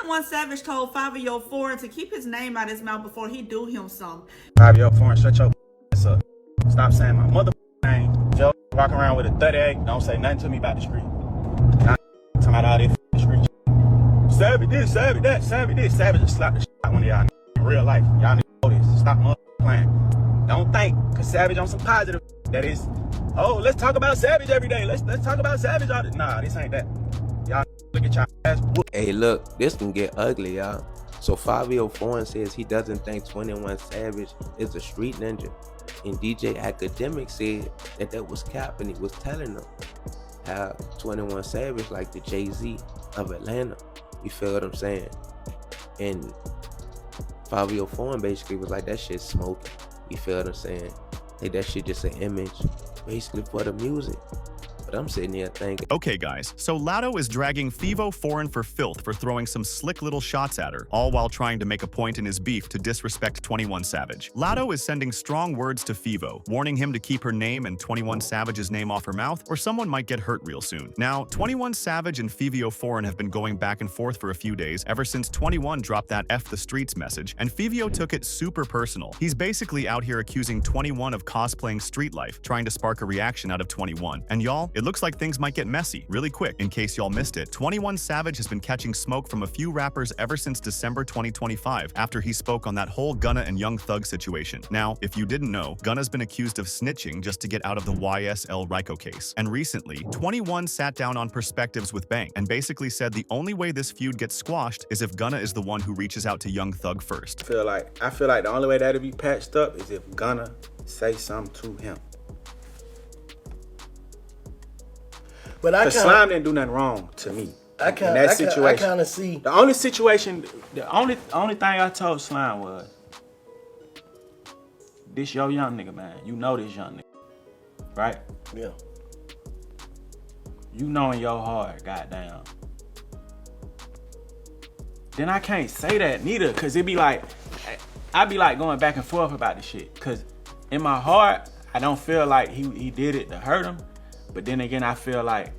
21 Savage told Fivio Foreign to keep his name out his mouth before he do him some. Fivio Foreign, shut your ass up. Stop saying my mother name. Joe walking around with a 38. Don't say nothing to me about the street. Now talking about all this street shit. Savage this, savage that, savage this. Savage just slap the shit out one of y'all in real life. Y'all need to know this. Stop playing. Don't think, cause Savage on some positive that is, oh, let's talk about Savage every day. Let's talk about Savage all the nah, this ain't that. Y'all look at y'all ass. Hey, look, this can get ugly, y'all. So Fivio Foreign says he doesn't think 21 Savage is a street ninja. And DJ Academic said that was cap, and he was telling them how 21 Savage like the Jay-Z of Atlanta. You feel what I'm saying? And Fivio Foreign basically was like, that shit's smoking. You feel what I'm saying? Like that shit just an image basically for the music. But I'm sitting here thinking, okay guys, so Latto is dragging Fivo Foreign for filth for throwing some slick little shots at her, all while trying to make a point in his beef to disrespect 21 Savage. Latto is sending strong words to Fivo, warning him to keep her name and 21 Savage's name off her mouth, or someone might get hurt real soon. Now, 21 Savage and Fivio Foreign have been going back and forth for a few days, ever since 21 dropped that F the streets message, and Fivio took it super personal. He's basically out here accusing 21 of cosplaying street life, trying to spark a reaction out of 21. And y'all, it looks like things might get messy really quick. In case y'all missed it, 21 Savage has been catching smoke from a few rappers ever since December 2025 after he spoke on that whole Gunna and Young Thug situation. Now, if you didn't know, Gunna's been accused of snitching just to get out of the YSL Ryko case. And recently, 21 sat down on Perspectives with Bank and basically said the only way this feud gets squashed is if Gunna is the one who reaches out to Young Thug first. I feel like the only way that'll be patched up is if Gunna say something to him. But I Slime didn't do nothing wrong to me. I kind of see. The only thing I told Slime was, this your young nigga, man. You know this young nigga, right? Yeah. You know in your heart, goddamn. Then I can't say that neither, cause it be like, I be like going back and forth about this shit. Cause in my heart, I don't feel like he did it to hurt him. But then again, I feel like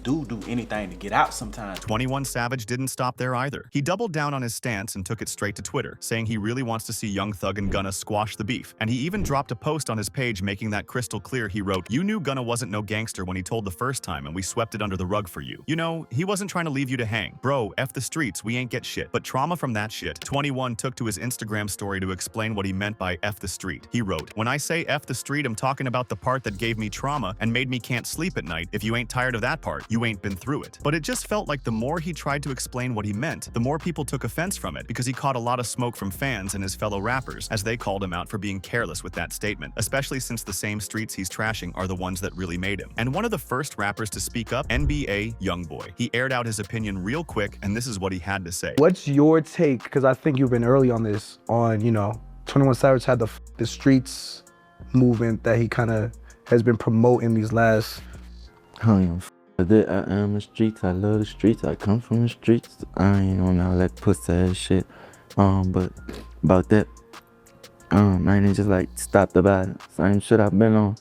do anything to get out sometimes. 21 Savage didn't stop there either. He doubled down on his stance and took it straight to Twitter, saying he really wants to see Young Thug and Gunna squash the beef. And he even dropped a post on his page making that crystal clear. He wrote, "You knew Gunna wasn't no gangster when he told the first time and we swept it under the rug for you. You know, he wasn't trying to leave you to hang. Bro, F the streets, we ain't get shit." But trauma from that shit. 21 took to his Instagram story to explain what he meant by F the street. He wrote, "When I say F the street, I'm talking about the part that gave me trauma and made me can't sleep at night. If you ain't tired of that part, you ain't been through it." But it just felt like the more he tried to explain what he meant, the more people took offense from it, because he caught a lot of smoke from fans and his fellow rappers, as they called him out for being careless with that statement, especially since the same streets he's trashing are the ones that really made him. And one of the first rappers to speak up, NBA Youngboy. He aired out his opinion real quick, and this is what he had to say. What's your take, because I think you've been early on this, on, 21 Savage had the streets movement that he kind of has been promoting these last... I am the streets, I love the streets, I come from the streets. I ain't on all that pussy ass shit. But about that, I ain't just like stopped about it. Same shit I've been on,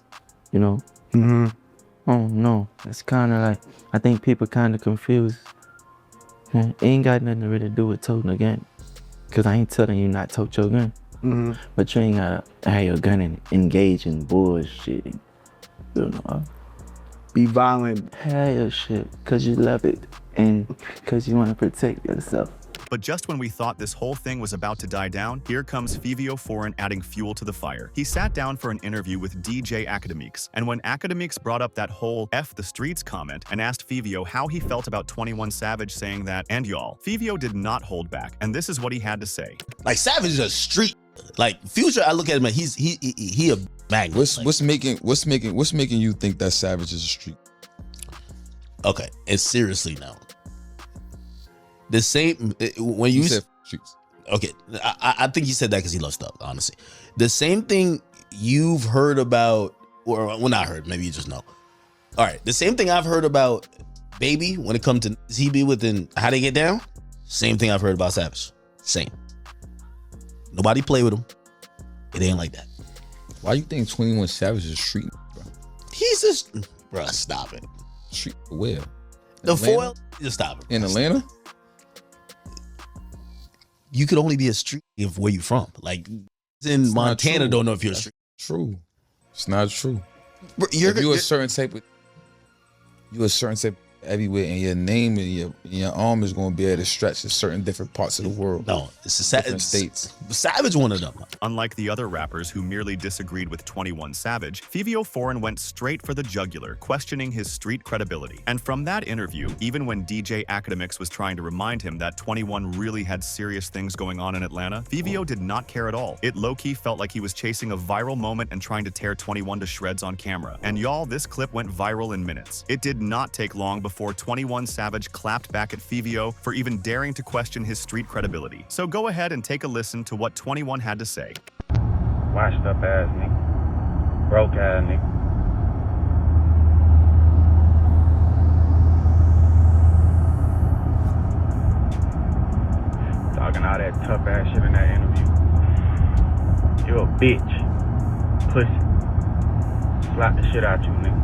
Oh no, it's kinda like, I think people kinda confused. It ain't got nothing to really do with toting a gun. Cause I ain't telling you not tote your gun. But you ain't gotta have your gun and engage in bullshit. Be violent. Have your shit, cause you love it and cause you wanna protect yourself. But just when we thought this whole thing was about to die down, here comes Fivio Foreign adding fuel to the fire. He sat down for an interview with DJ Academics, and when Academics brought up that whole F the streets comment and asked Fivio how he felt about 21 Savage saying that, and y'all, Fivio did not hold back, and this is what he had to say. Like, Savage is a street. Like, Future, I look at him like he a magnet. What's making you think that Savage is a street? Okay, and seriously now. The same when you said streets. Okay, I think he said that because he loves stuff, honestly. The same thing you've heard about, or well, not heard, maybe you just know. All right, the same thing I've heard about Baby when it comes to CB within How They Get Down. Same thing I've heard about Savage. Same. Nobody play with him. It ain't like that. Why you think 21 Savage is street, bro? He's just, bro, stop it. Street where? The foil, just stop it. In Atlanta? you could only be a street if where you from. Like in Montana, don't know if you're a street. True. It's not true. You're a certain type of everywhere, and your name and your arm is going to be able to stretch to certain different parts of the world. No, it's different states. Savage one of them. Unlike the other rappers who merely disagreed with 21 Savage, Fivio Foreign went straight for the jugular, questioning his street credibility. And from that interview, even when DJ Academics was trying to remind him that 21 really had serious things going on in Atlanta, Fivio did not care at all. It low-key felt like he was chasing a viral moment and trying to tear 21 to shreds on camera. And y'all, this clip went viral in minutes. It did not take long before 21 Savage clapped back at Fivio for even daring to question his street credibility. So go ahead and take a listen to what 21 had to say. Washed up ass nigga. Broke ass nigga. Talking all that tough ass shit in that interview. You a bitch. Pussy. Slap the shit out you, nigga.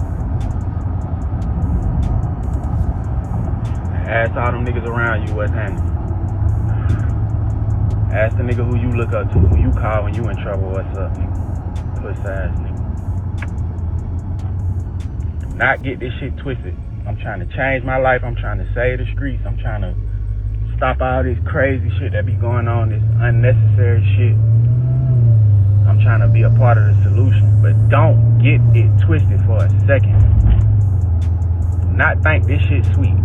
Ask all them niggas around you what's happening. Ask the nigga who you look up to, who you call when you in trouble, what's up, nigga. Puss ass nigga. Not get this shit twisted. I'm trying to change my life. I'm trying to save the streets. I'm trying to stop all this crazy shit that be going on, this unnecessary shit. I'm trying to be a part of the solution. But don't get it twisted for a second. Do not think this shit sweet.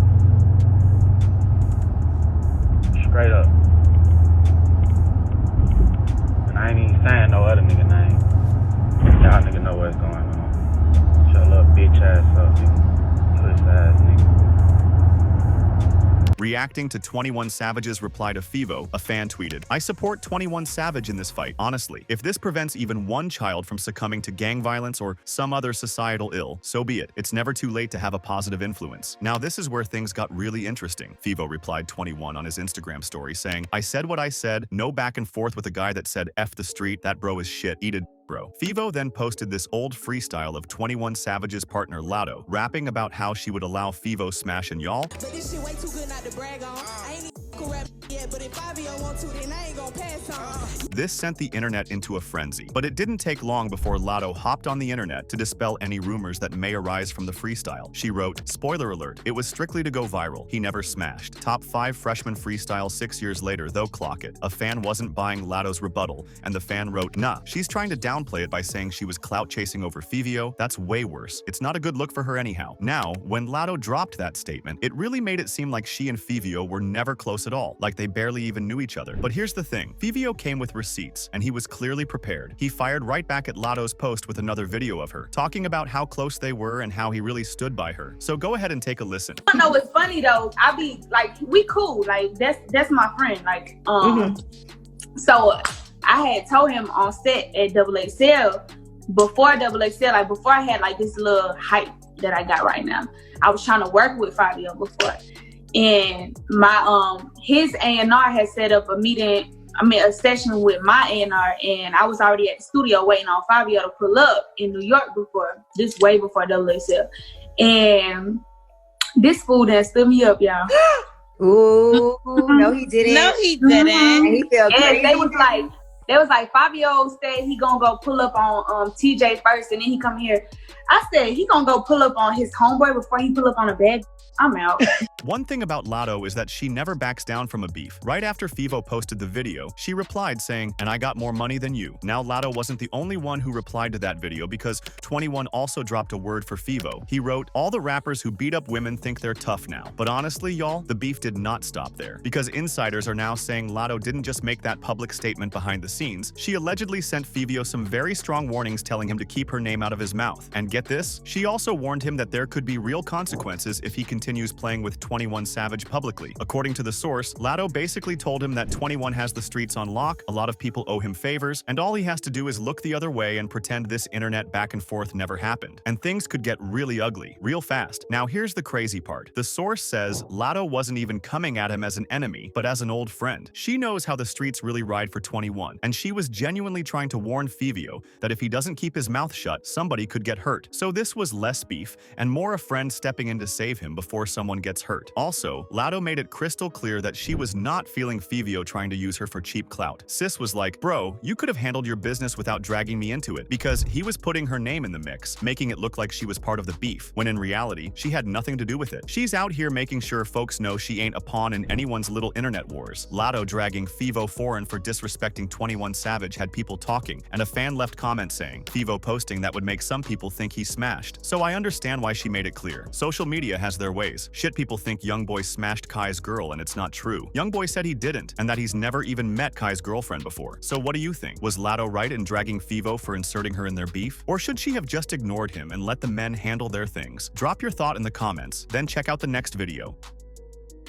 Straight up. And I ain't even saying no other nigga name. Y'all nigga know what's going on. Shut your little bitch ass up, nigga. Puss ass nigga. Reacting to 21 Savage's reply to Fivo, a fan tweeted, "I support 21 Savage in this fight, honestly. If this prevents even one child from succumbing to gang violence or some other societal ill, so be it. It's never too late to have a positive influence." Now this is where things got really interesting. Fivo replied 21 on his Instagram story saying, "I said what I said, no back and forth with a guy that said F the street, that bro is shit, eat it, bro." Fivo then posted this old freestyle of 21 Savage's partner Latto, rapping about how she would allow Fivo smashing y'all. But this shit way too good not to brag on. I ain't even rap yet, but if Fivio want to, then I ain't gonna pass on. This sent the internet into a frenzy, but it didn't take long before Latto hopped on the internet to dispel any rumors that may arise from the freestyle. She wrote, "Spoiler alert, it was strictly to go viral. He never smashed. Top 5 freshman freestyle 6 years later, though clock it." A fan wasn't buying Latto's rebuttal, and the fan wrote, "Nah, she's trying to downplay it by saying she was clout chasing over Fivio. That's way worse. It's not a good look for her anyhow." Now, when Latto dropped that statement, it really made it seem like she and Fivio were never close at all, like they barely even knew each other. But here's the thing, Fivio came with receipts, and he was clearly prepared. He fired right back at Latto's post with another video of her, talking about how close they were and how he really stood by her. So go ahead and take a listen. I know it's funny though. I be like, we cool. Like that's my friend. Like, so I had told him on set at XXL, before XXL, like before I had like this little hype that I got right now, I was trying to work with Fivio before. And my his A&R had set up a meeting, a session with my A&R, and I was already at the studio waiting on Fivio to pull up in New York before, this way before XXL. And this fool done stood me up, y'all. Ooh, no he didn't. No, he didn't. And he felt And crazy. they was like, Fivio said he gonna go pull up on TJ first, and then he come here. I said he gonna go pull up on his homeboy before he pull up on a bad. I'm out. One thing about Latto is that she never backs down from a beef. Right after Fivo posted the video, she replied saying, "And I got more money than you." Now Latto wasn't the only one who replied to that video, because 21 also dropped a word for Fivo. He wrote, "All the rappers who beat up women think they're tough now. But honestly, y'all, the beef did not stop there. Because insiders are now saying Latto didn't just make that public statement behind the scenes. She allegedly sent Fivio some very strong warnings telling him to keep her name out of his mouth. And get this, she also warned him that there could be real consequences if he continues playing with 21 Savage publicly. According to the source, Latto basically told him that 21 has the streets on lock, a lot of people owe him favors, and all he has to do is look the other way and pretend this internet back and forth never happened. And things could get really ugly, real fast." Now here's the crazy part. The source says Latto wasn't even coming at him as an enemy, but as an old friend. She knows how the streets really ride for 21, and she was genuinely trying to warn Fivio that if he doesn't keep his mouth shut, somebody could get hurt. So this was less beef, and more a friend stepping in to save him before before someone gets hurt. Also, Latto made it crystal clear that she was not feeling Fivio trying to use her for cheap clout. Sis was like, bro, you could have handled your business without dragging me into it, because he was putting her name in the mix, making it look like she was part of the beef, when in reality, she had nothing to do with it. She's out here making sure folks know she ain't a pawn in anyone's little internet wars. Latto dragging Fivo Foreign for disrespecting 21 Savage had people talking, and a fan left comments saying, Fivo posting that would make some people think he smashed. So I understand why she made it clear. Social media has their ways. Shit, people think Youngboy smashed Kai's girl, and it's not true. Youngboy said he didn't, and that he's never even met Kai's girlfriend before. So what do you think? Was Latto right in dragging Fivo for inserting her in their beef? Or should she have just ignored him and let the men handle their things? Drop your thought in the comments, then check out the next video.